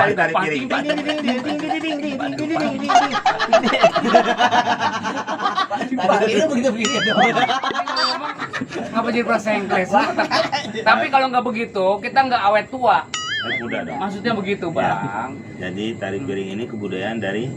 Tarik piring. Tadi begitu-begitu doang. Ngapa jadi persengkles? Tapi kalau nggak begitu, kita nggak awet tua. Muda dong. Maksudnya begitu, Bang. Jadi tarik piring ini kebudayaan dari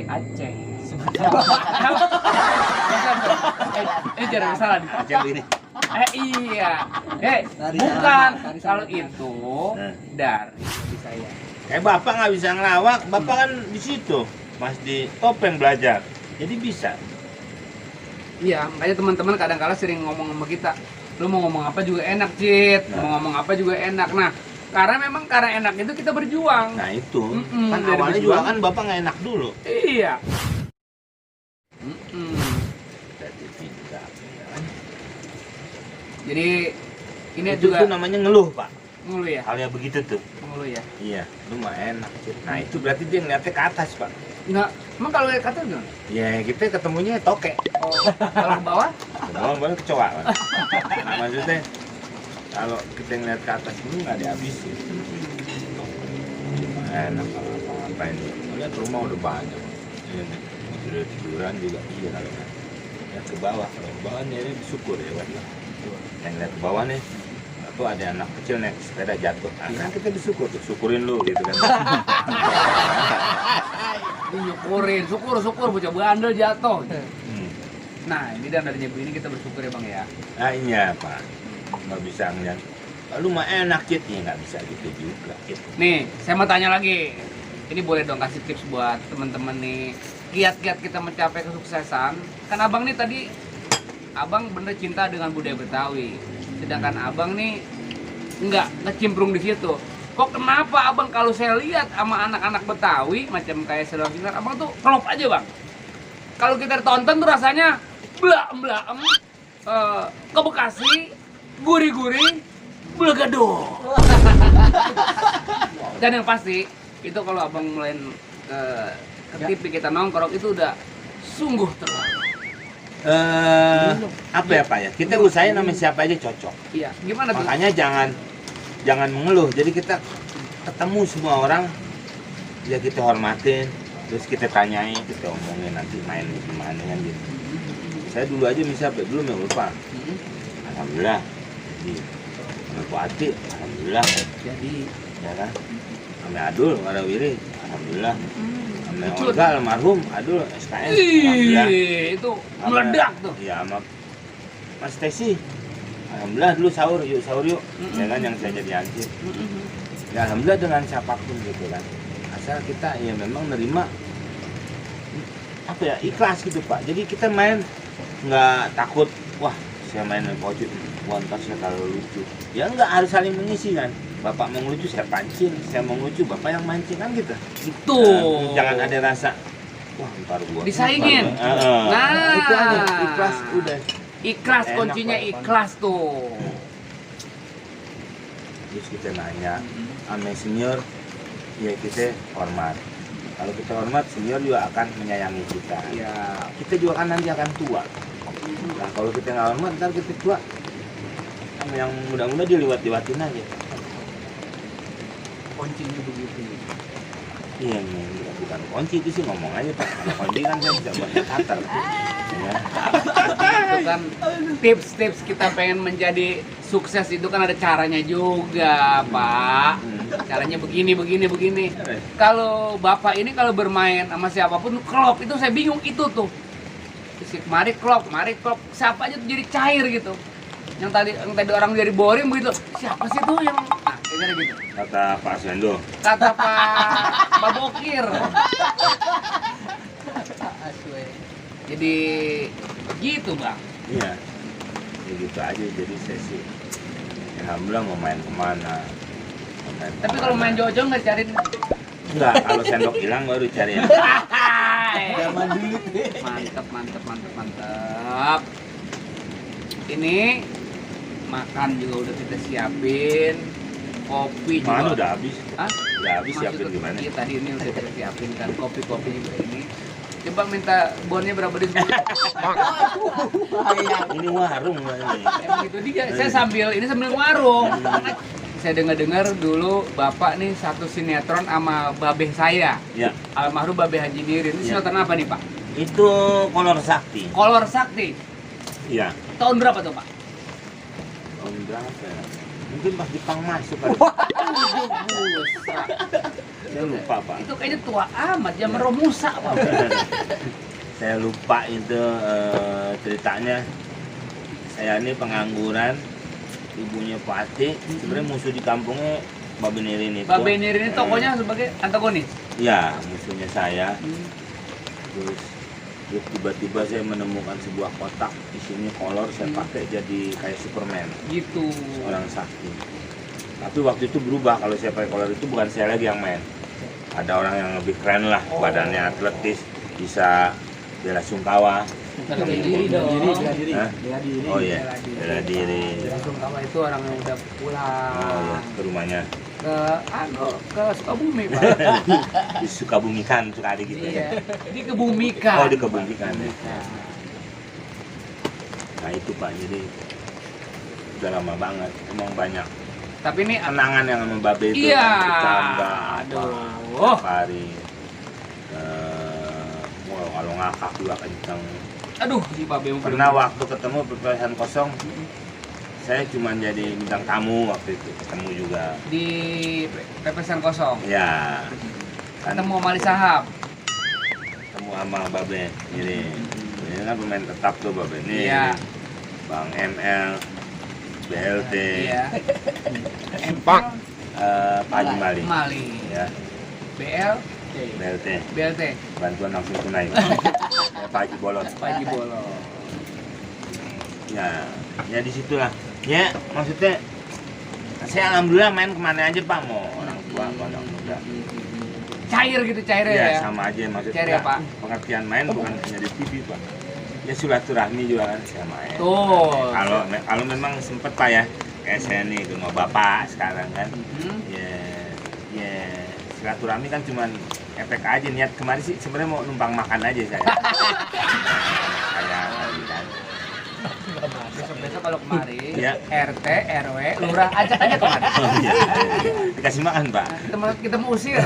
Aceh. Jangan salah nih. Aceh ini. Iya. Bukan. Kalau itu dari saya. Bapak nggak bisa ngelawak, bapak kan di situ, Mas di Topeng belajar, jadi bisa. Iya, makanya teman-teman kadang-kala sering ngomong sama kita, lu mau ngomong apa juga enak, Cit. Mau ngomong apa juga enak. Nah, karena enak itu kita berjuang. Nah itu, kan dari awalnya berjuang. juga kan bapak nggak enak dulu. Iya. Jadi ini Itu juga tuh namanya ngeluh, Pak. ngeluh ya, Hal yang begitu tuh. ngeluh ya. Iya, lu mah enak. Cid. Nah itu berarti dia ngeliatnya ke atas, Pak. Enggak, emang kalau lihat kata gimana? Ya kita ketemunya toke. Oh, kalau ke bawah? Baru kecoa, Pak. Nah, maksudnya kalau kita ngeliat ke atas dulu nggak dihabisin. Enak apa ini? Lihat rumah udah banyak. Ini tiduran juga iya kalau nggak. Lihat ke bawah, kalau ke bawah nih bersyukur ya, Pak. Yang lihat ke bawah nih, tuh ada anak kecil naik sepeda jatuh. Nah, kan kita bersyukur tuh, syukurin lu gitu kan. Syukurin, syukur bocah bandel jatuh. Nah, ini dan dari ibu ini kita bersyukur ya, Bang ya. Nah iya, Pak. Nggak bisa ngeliat. Lu mah enak, Cid. Ya nggak bisa gitu juga. Cid. Nih, saya mau tanya lagi. Ini boleh dong kasih tips buat teman-teman nih, kiat-kiat kita mencapai kesuksesan. Kan Abang nih tadi, Abang bener cinta dengan budaya Betawi. Sedangkan Abang nih nggak ngecimprung di situ. Kok kenapa Abang kalau saya lihat sama anak-anak Betawi macam kayak saudara-saudara Abang tuh klop aja, Bang. Kalau kita tonton tuh rasanya blaem ke Bekasi, gurih-gurih, belegado. Dan yang pasti itu kalau Abang mulai ke TV kita nongkrong itu udah sungguh terlalu. Apa ya, Pak ya? Kita usahain sama siapa aja cocok. Iya, gimana tuh? Makanya jangan mengeluh. Jadi kita ketemu semua orang, ya kita hormatin, terus kita tanyain, kita omongin nanti main gimana kan gitu. Saya dulu aja misalnya dulu nggak lupa. Alhamdulillah. Jadi Bupati, alhamdulillah. Jadi Ya kan? Sama Adul, Warawiri, alhamdulillah. Sama Olga almarhum, Adul SKS, alhamdulillah. itu meledak tuh. Iya, sama Mas Tesi. Alhamdulillah dulu sahur yuk. Ya kan yang saya jadi hansip. Ya alhamdulillah dengan siapapun gitu kan. Asal kita ya memang nerima apa ya, ikhlas gitu, Pak. Jadi kita main nggak takut, wah saya main pojok, wah ntar saya kalau lucu. Ya nggak, harus saling mengisi kan. Bapak mau ngelucu saya pancing, saya mau ngelucu bapak yang mancing kan gitu. Itu. Jangan ada rasa, wah ntar gua disaingin. Nah itu aja, ikhlas udah. Ikhlas, Enak, kuncinya Pak. ikhlas tuh. Terus kita nanya sama senior, ya kita hormat. Kalau kita hormat, senior juga akan menyayangi kita. Ya. Kita juga kan nanti akan tua. Nah kalau kita nggak hormat, ntar kita tua sama yang muda-muda diliwat-liwatin aja. Kuncinya begitu. Iya, bukan kunci itu sih, ngomong aja Pak. Kalau kunci kan saya bisa buat kantor. Ya. Itu kan tips-tips kita pengen menjadi sukses itu kan ada caranya juga, Pak. Caranya begini. Kalau Bapak ini kalau bermain sama siapapun klop, itu saya bingung itu tuh. Mari klop, siapa aja tuh jadi cair gitu. Yang tadi orang jadi boring begitu. Siapa sih tuh yang kira gitu. Kata Pak Sendo. Kata Pak Bokir. Jadi gitu, Bang. Iya. Ya gitu aja, jadi sesi. Alhamdulillah mau main kemana. Tapi kalau main jauh-jauh nggak cariin. Enggak, kalau sendok hilang baru cari yang Zaman dulu. Mantap. Ini makan juga udah kita siapin, kopi juga. mana udah habis. Hah? Udah habis, siapin Maksud- gimana? Iya tadi ini udah kita siapin kan, kopi juga ini. Coba minta bonnya berapa di sini? Ini warung ini. Emang itu dia. Saya sambil warung. saya dengar dulu Bapak nih satu sinetron sama babeh saya. Ya, Almarhum Babeh Haji Nirin. Ini Ya. sinetron apa nih, Pak? itu Kolor Sakti. Kolor Sakti. Iya. Tahun berapa tuh, Pak? Tahun berapa ya? Mungkin pas Jepang masuk kali. Busa. Saya lupa, Pak. Itu kayaknya tua amat, zaman Romusa, Pak. Saya lupa itu ceritanya. Saya ini pengangguran, ibunya Pak Ati. Sebenarnya musuh di kampungnya Babe Nirin itu. Babeh Nirin ini tokohnya sebagai antagonis. Ya, musuhnya saya. Terus tiba-tiba saya menemukan sebuah kotak, isinya kolor, saya pakai jadi kayak Superman, Gitu. orang sakti. Tapi waktu itu berubah, kalau saya pakai kolor itu bukan saya lagi yang main. Ada orang yang lebih keren lah, badannya atletis, bisa bela sungkawa. Bela diri dong. Hah? Bela diri. Oh iya, bela diri. Bela sungkawa itu orang yang udah pulang Oh iya, ke rumahnya. ke Sukabumi, Pak. Di Sukabumi kan, suka ada gitu Iya. ya. Dikebumikan. Oh, dikebumikan ya. Nah itu Pak, jadi udah lama banget, emang banyak Tapi ini kenangan yang sama Babe itu. Iya. Kan, bercanda, Aduh. tiap hari. Wah, kalau ngakak juga kenceng. aduh, si Babe yang Pernah waktu ketemu perpisahan kosong, saya cuma jadi bintang tamu waktu itu, ketemu juga. di pepesan kosong. Ya, kan Ketemu Mali Sahab. ketemu sama Babe. Ini kan pemain tetap tuh Babe ini. Iya. Bang ML, BLT, Iya. Pak Haji Mali. Mali. Ya, BL, BLT, BLT, bantuan langsung tunai. Ya, Pak Haji Bolot. Pak Haji Bolo. Ya di situlah. Ya, maksudnya saya alhamdulillah main kemana aja Pak, mau orang tua, mau orang muda. Cair gitu cairnya Ya, ya. sama aja maksudnya. Cair ya, Pak? Pengertian main bukan hanya di TV Pak. Ya silaturahmi juga kan saya main. Tuh. Kalau memang sempet Pak ya, kayak saya nih ke rumah Bapak sekarang kan. Hmm. Ya silaturahmi kan cuman efek aja, niat kemarin sih sebenarnya mau numpang makan aja saya. Kayak tadi kan. Besok-besok kalau kemari, Iya. RT, RW, lurah ajak aja kemari. Oh, iya. Dikasih makan Pak. Kita mau usir.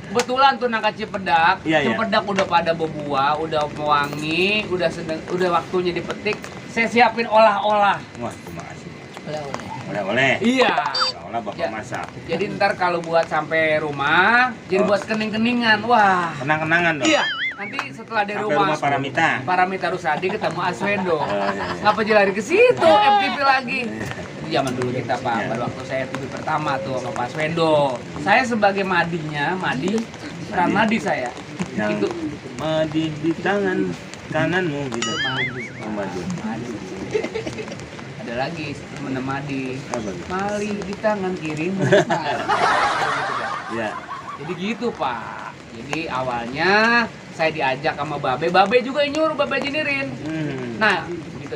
Kebetulan tuh nangka Cipedak, Iya, iya. Cipedak udah pada berbuah, udah mewangi, udah waktunya dipetik. Saya siapin olah-olah. Wah, terima kasih. Oleh-oleh. Oleh-oleh. Iya. Olah Bapak Ya. masak. Jadi ntar kalau buat sampai rumah, jadi Oh. buat kening-keningan. Wah. Kenang-kenangan dong. Iya. Nanti setelah dari Sampai rumah, rumah Paramita. Paramita Rusadi ketemu Aswendo. Iya. Ngapa jadi lari ke situ? FTV lagi. Itu zaman dulu kita Pak, Iya. pada waktu saya TV pertama tuh sama Pak Aswendo. Saya sebagai madinya, peran madi saya. Yang Itu di tangan kananmu gitu. madi. Maju. Madi. Ada lagi temen madi. Apa gitu? Mali di tangan kirimu. Ya. Jadi gitu Pak. Jadi awalnya saya diajak sama Babe juga yang nyuruh Babe Haji Nirin. Nah, begitu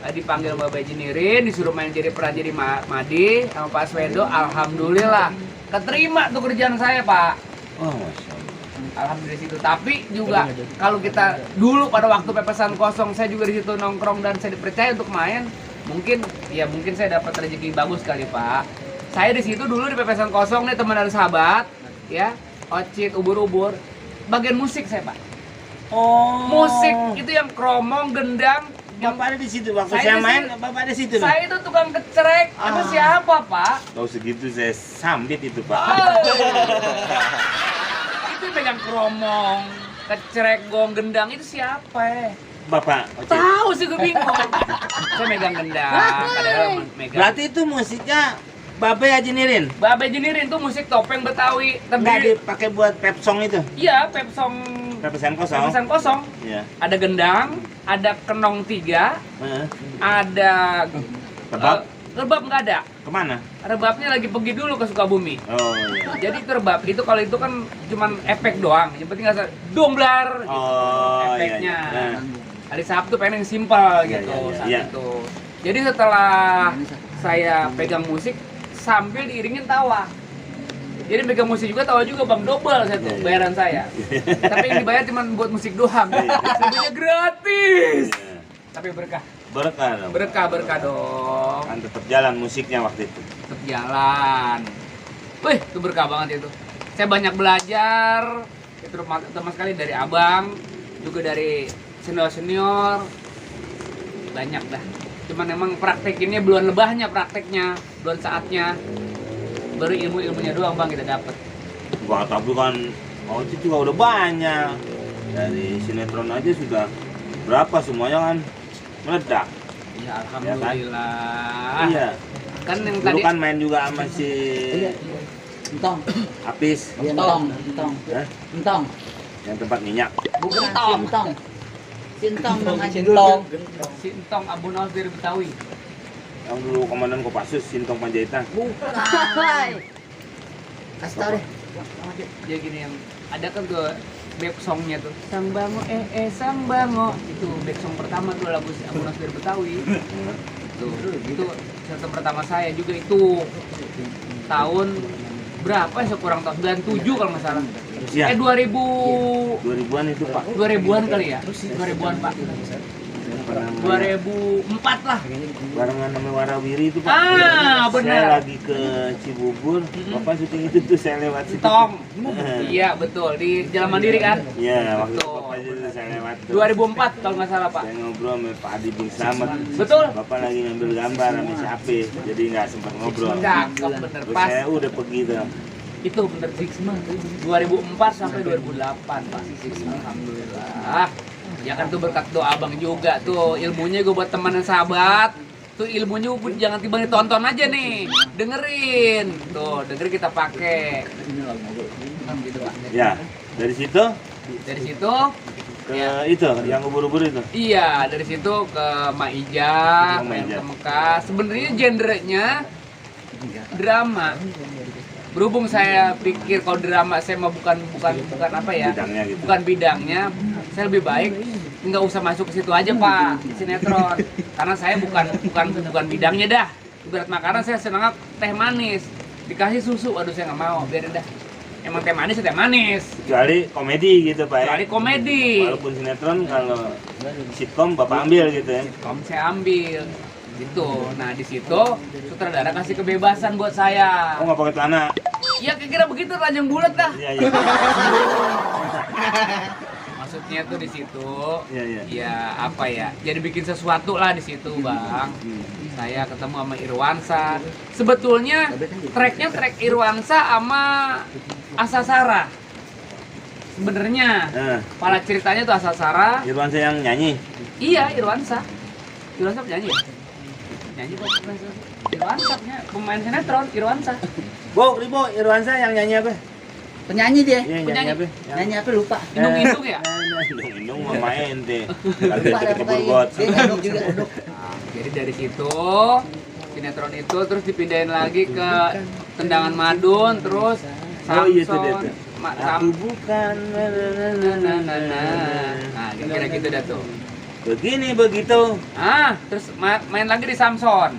dipanggil sama Babe Haji Nirin, disuruh main jadi peran jadi Madi sama Pak Aswendo, alhamdulillah keterima tuh kerjaan saya Pak. Oh, Masya Allah. Alhamdulillah situ. Tapi juga kalau kita dulu pada waktu pepesan kosong saya juga di situ nongkrong dan saya dipercaya untuk main, mungkin saya dapat rezeki bagus kali Pak. Saya di situ dulu di pepesan kosong nih teman dari sahabat, ya. Ocit, ubur-ubur, bagian musik saya Pak. Oh. Musik itu yang kromong, gendang, yang Bapak ada di situ waktu Saya saya di main, situ. Bapak ada di situ. saya itu tukang kecerek. Emang siapa Pak? Tahu segitu saya sambit itu Pak. Oh. Itu pegang kromong, kecerek, gong, gendang itu siapa ya? Bapak. Ocit. Tahu sih gue bingung. Saya megang gendang, kadang megang. Berarti itu musiknya Babe Haji Nirin. Babe Haji Nirin tuh musik topeng Betawi Enggak terdiri. dipakai buat pep song itu. Iya, pepsong. Pepesan kosong. Pepesan kosong. Iya. Ada gendang, ada kenong 3, Heeh. ada Rebab? rebab nggak ada. Kemana? Rebabnya lagi pergi dulu ke Sukabumi. Oh iya. Jadi itu rebab itu kalau itu kan cuman efek doang. Yang penting nggak domblar gitu. Oh, iya, Efeknya. iya. Hari Sabtu pengen yang simpel Iya, gitu iya, saat iya. itu. Jadi setelah saya pegang musik sambil diiringin tawa. Jadi pegang musik juga tawa juga Bang, double saya tuh Iya, iya. bayaran saya. Tapi yang dibayar cuma buat musik doang. Sebenarnya gratis. Iya. Tapi berkah. Berkah dong. Berkah dong. Kan tetap jalan musiknya waktu itu. Tetap jalan. Wih, itu berkah banget itu. Saya banyak belajar, terutama sekali dari abang, juga dari senior-senior. Banyak dah. Cuman emang praktekinnya belum lebahnya, prakteknya belum saatnya. Baru ilmunya doang bang kita dapat. Gua tapi kan itu juga udah banyak. Dari sinetron aja sudah berapa semuanya kan meledak. Ya alhamdulillah. Iya. Kan yang Dulu tadi kan main juga sama si Entong. Apis. Entong. Hah? Entong. Yang tempat minyak. Bukan Entong. Sintong. Sintong dengan Sintong. Sintong Abu Nasir Betawi. Yang dulu komandan Kopassus Sintong Panjaitan. Bukan. Kasih tau deh. Jadi gini yang ada kan tuh back songnya tuh Sang Bango Sang Bango itu back song pertama tuh lagu si Abu Nasir Betawi. Tuh itu cerita pertama saya juga itu tahun berapa ya kurang tahu 97 kalau nggak salah. Iya. 2000 2000-an itu Pak. 2000-an kali ya. 2000-an Pak. 2004 lah. Barengan sama Warawiri itu Pak. Ah, Saya benar. lagi ke Cibubur, Bapak syuting itu tuh saya lewat situ. Tong. Iya betul di Jalan Mandiri kan. Iya, waktu Betul. Bapak itu saya lewat. tuh. 2004 kalau nggak salah Pak. Saya ngobrol sama Pak Adi Bung Slamet. Betul. Bapak lagi ngambil gambar sama si Apis, jadi nggak sempat ngobrol. Cakep bener Terus pas. saya udah pergi tuh. Itu bener 2004 sampai 2008 Pak. Alhamdulillah. Ya kan tuh berkat doa abang juga tuh ilmunya gue buat teman dan sahabat. Tuh ilmunya gue jangan tiba ditonton aja nih, dengerin. Tuh dengerin kita pakai. Gitu Pak. Ya, dari situ Dari situ ke ya. itu yang ubur-ubur itu. Iya, dari situ ke Maija, Ke Maija. ke Mekah. Sebenarnya genrenya drama. Berhubung saya pikir kalau drama saya mah bukan apa ya? Bidangnya gitu. Bukan bidangnya. Saya lebih baik nggak usah masuk ke situ aja Pak, sinetron. Karena saya bukan bidangnya dah. Ibarat makanan saya senang teh manis. Dikasih susu, aduh saya nggak mau, biarin dah. Emang teh manis ya teh manis. Kecuali komedi gitu Pak. ya. Kecuali komedi. Walaupun sinetron kalau sitkom Bapak ambil gitu ya. Om saya ambil gitu. Nah di situ sutradara kasih kebebasan buat saya. Oh nggak pakai celana. Ya kira-kira begitu ranjang bulat dah. Iya iya. Maksudnya tuh di situ. Iya iya. Ya apa ya? Jadi bikin sesuatu lah di situ bang. Saya ketemu sama Irwansa. Sebetulnya tracknya track Irwansa sama Asasara. Sebenarnya Nah, kepala ceritanya tuh Asasara. Irwansa yang nyanyi. Iya Irwansa. Irwansa penyanyi ya? Nyanyi kok Irwansa pemain sinetron Irwansa. Ribo, Irwansa yang nyanyi apa? Penyanyi dia. Iya, yang Penyanyi. nyanyi apa? Nyanyi apa lupa. Indung-indung ya? Indung mau main deh. Lagi Lupa ada ke pokoknya. Burgot. Dia nyanyi juga. Nah, jadi dari situ sinetron itu terus dipindahin lagi ke Tendangan Madun terus Oh iya itu Samson. dia tuh. Aku bukan. Nah, kira-kira gitu dah tuh. Begini begitu. Terus main lagi di Samson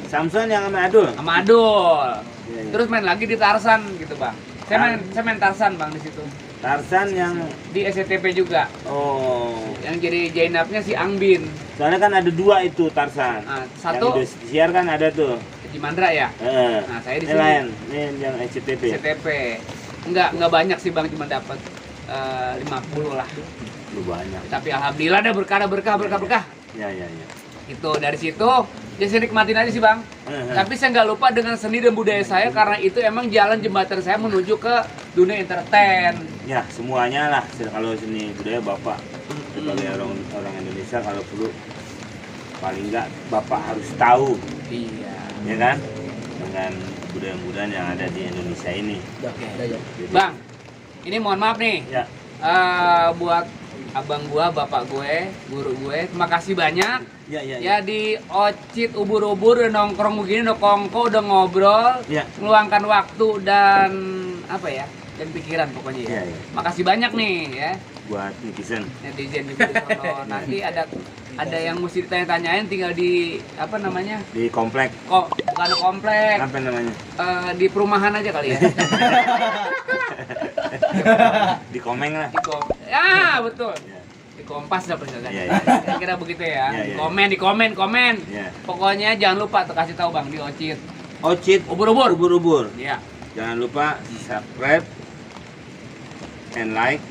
Samson yang sama Adul. sama Adul. Iya, iya. Terus main lagi di Tarsan gitu, Bang. Saya main Tarsan, Bang, di situ. Tarsan yang Di SCTV juga. yang Yang jadi Jainapnya si Angbin. soalnya kan ada dua itu Tarsan. Satu Yang Indosiar kan ada tuh. di Mandra ya. Nah, saya di Ini sini. lain. Ini yang SCTV. SCTV. Enggak banyak sih, Bang, cuma dapat 50 lah. Lu banyak. Tapi alhamdulillah ada berkah. Ya ya ya. Itu dari situ ya saya nikmatin aja sih, Bang. Tapi saya nggak lupa dengan seni dan budaya saya karena itu emang jalan jembatan saya menuju ke dunia entertain. Ya semuanya lah. Kalau seni budaya Bapak sebagai orang Indonesia kalau perlu paling enggak Bapak harus tahu, Iya. ya kan, dengan budaya-budaya yang ada di Indonesia ini. Jadi, Bang, ini mohon maaf nih. Ya. Buat abang gua, bapak gue, guru gue, terima kasih banyak. Ya ya. Ya di Ocit ubur-ubur udah nongkrong begini, udah kongko, udah ngobrol, Ya. meluangkan waktu dan apa ya, dan pikiran pokoknya ya. Iya, iya. Makasih banyak nih ya Buat netizen. netizen di sono. Nanti ada yang mesti ditanya-tanyain tinggal di apa namanya? Di komplek. Bukan komplek, Apa namanya? di perumahan aja kali ya. Di Komeng lah. Ya betul. Ya. Di Kompas dah persilakan. Iya, iya. Kira-kira begitu ya. Iya, iya. Komen. Ya. Pokoknya jangan lupa tuh kasih tahu Bang di Ocit. Ocit Ubur-ubur. ubur-ubur. Iya. Jangan lupa subscribe and like,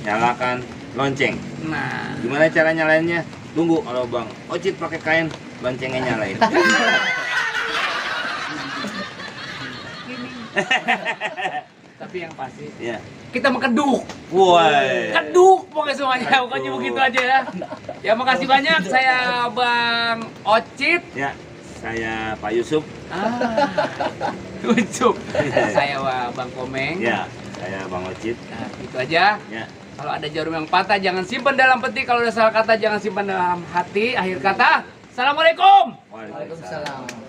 nyalakan lonceng. Nah, Gimana cara nyalainnya? Tunggu kalau Bang Ocit pakai kain, loncengnya nyalain. tapi yang pasti Ya. kita mengkeduk. Woi. Keduk pokoknya semuanya, Keduk. pokoknya begitu aja ya. Ya makasih banyak, saya Bang Ocit. Ya, saya Pak Yusuf. Ucup. Saya Bang Komeng. Ya, saya Bang Ocit. Nah, itu aja. Ya. Kalau ada jarum yang patah jangan simpan dalam peti, kalau udah salah kata jangan simpan dalam hati. Akhir kata, Assalamualaikum. Waalaikumsalam. Waalaikumsalam.